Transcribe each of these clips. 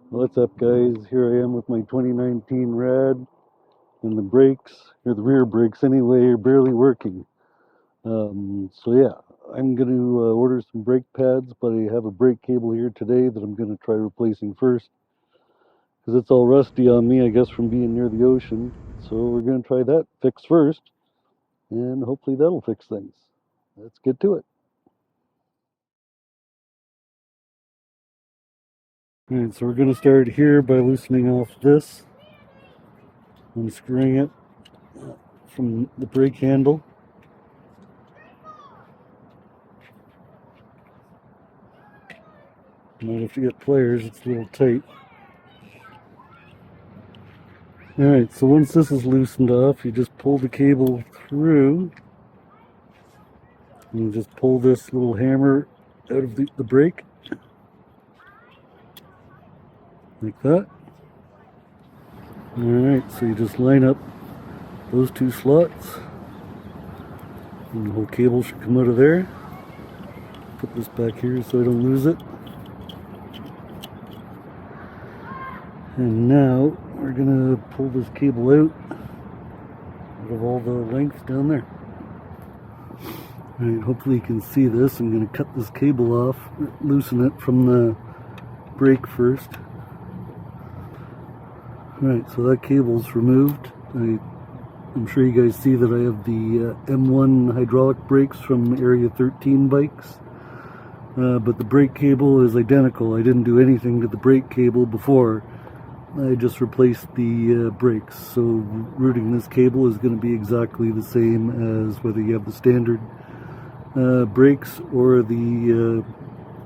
What's up, guys? Here I am with my 2019 Rad, and the brakes, or the rear brakes anyway, are barely working. So yeah, I'm going to order some brake pads, but I have a brake cable here today that I'm going to try replacing first, because it's all rusty on me, I guess, from being near the ocean. So we're going to try that fix first, and hopefully that'll fix things. Let's get to it. Alright, so we're going to start here by loosening off this, unscrewing it from the brake handle. Might have to get pliers, it's a little tight. Alright, so once this is loosened off, you just pull the cable through and you just pull this little hammer out of the brake, like that. Alright, so you just line up those two slots and the whole cable should come out of there. Put this back here so I don't lose it. And now we're gonna pull this cable out of all the length down there. Alright, hopefully you can see this. I'm gonna cut this cable off, loosen it from the brake first. Alright, so that cable's removed. I'm sure you guys see that I have the M1 hydraulic brakes from Area 13 bikes. But the brake cable is identical. I didn't do anything to the brake cable before. I just replaced the brakes. So routing this cable is going to be exactly the same as whether you have the standard brakes or the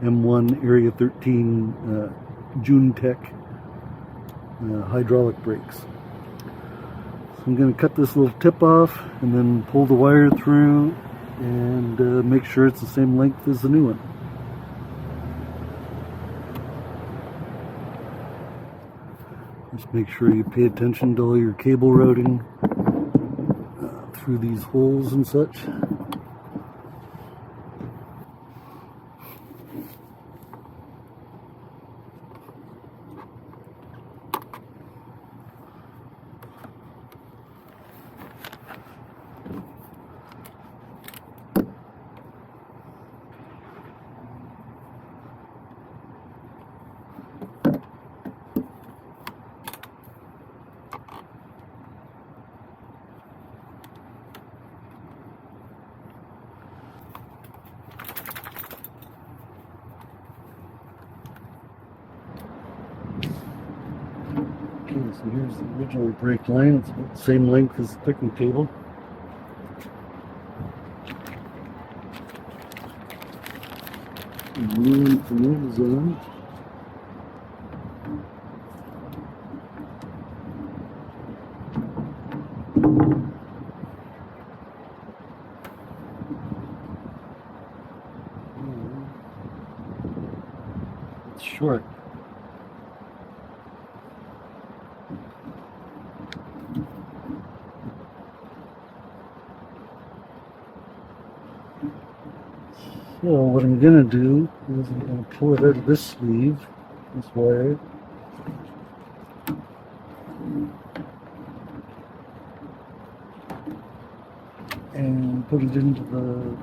M1 Area 13 June-Tech hydraulic brakes. So I'm going to cut this little tip off and then pull the wire through and make sure it's the same length as the new one. Just make sure you pay attention to all your cable routing through these holes and such. Okay, so here's the original brake line. It's about the same length as the picnic table. And the wheels on. It's short. So what I'm going to do is I'm going to pull it out of this sleeve, this wire. And put it into the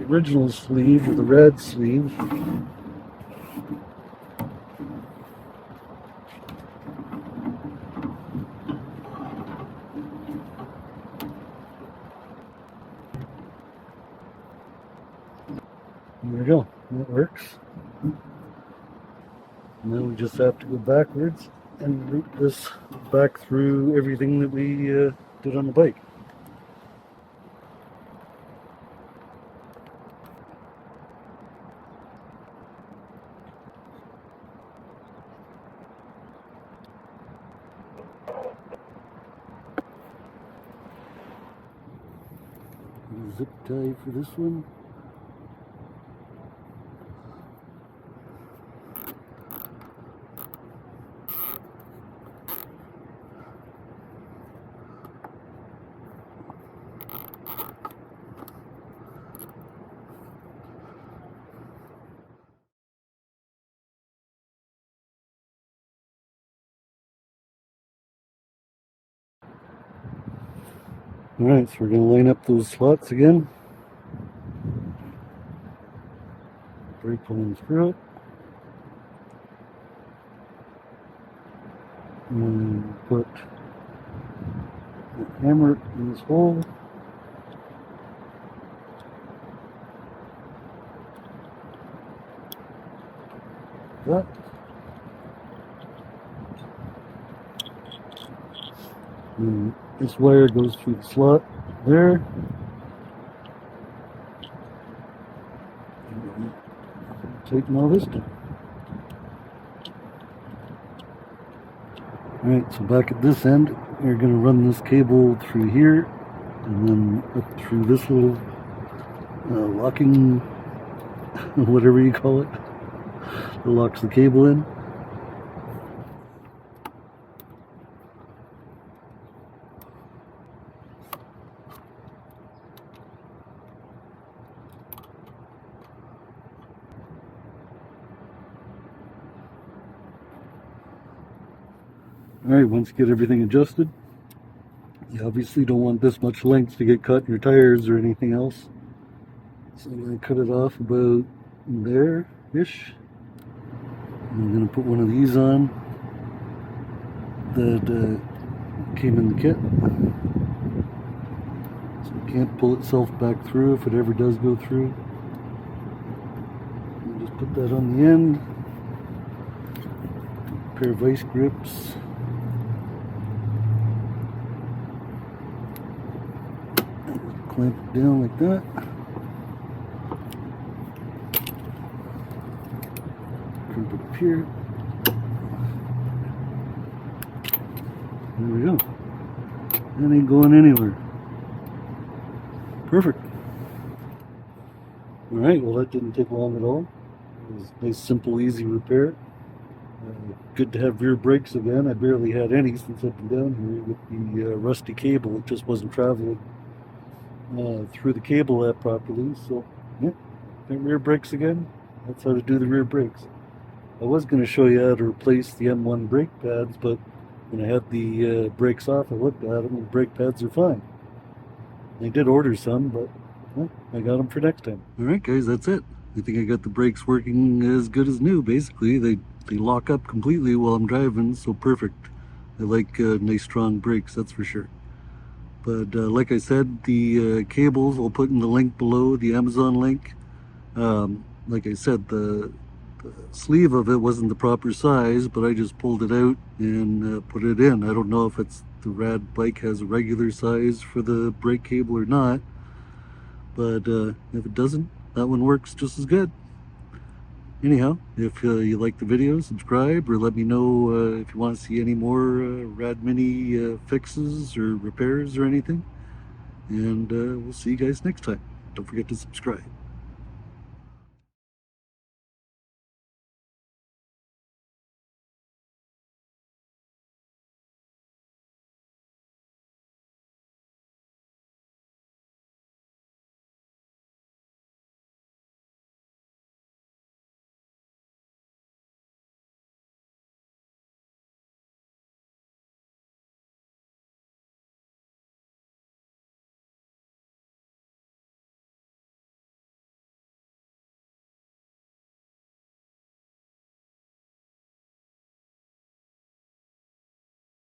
original sleeve, or the red sleeve. There we go, that works. Now we just have to go backwards and route this back through everything that we did on the bike. Zip tie for this one. Alright, so we're going to line up those slots again. Brake pulling through it. And put the hammer in this hole. That. And this wire goes through the slot there. Tighten all this down. Alright, so back at this end, we're going to run this cable through here and then up through this little locking, whatever you call it, that locks the cable in. Alright, once you get everything adjusted, you obviously don't want this much length to get cut in your tires or anything else. So I'm going to cut it off about there-ish. I'm going to put one of these on that came in the kit. So it can't pull itself back through if it ever does go through. And just put that on the end. A pair of vice grips. Clamp it down like that. Crimp it up here. There we go. That ain't going anywhere. Perfect. Alright, well that didn't take long at all. It was a nice, simple, easy repair. Good to have rear brakes again. I barely had any since I've been down here with the rusty cable. It just wasn't traveling through the cable that properly. So yeah, got rear brakes again. That's how to do the rear brakes. I was going to show you how to replace the M1 brake pads, but when I had the brakes off, I looked at them and the brake pads are fine. I did order some, but well, I got them for next time. Alright guys, that's it. I think I got the brakes working as good as new, basically. They lock up completely while I'm driving, so perfect. I like nice strong brakes, that's for sure. But like I said, the cables, I'll put in the link below, the Amazon link. Like I said, the sleeve of it wasn't the proper size, but I just pulled it out and put it in. I don't know if it's the Rad bike has a regular size for the brake cable or not, but if it doesn't, that one works just as good. Anyhow, if you like the video, subscribe or let me know if you want to see any more Rad Mini fixes or repairs or anything. And we'll see you guys next time. Don't forget to subscribe.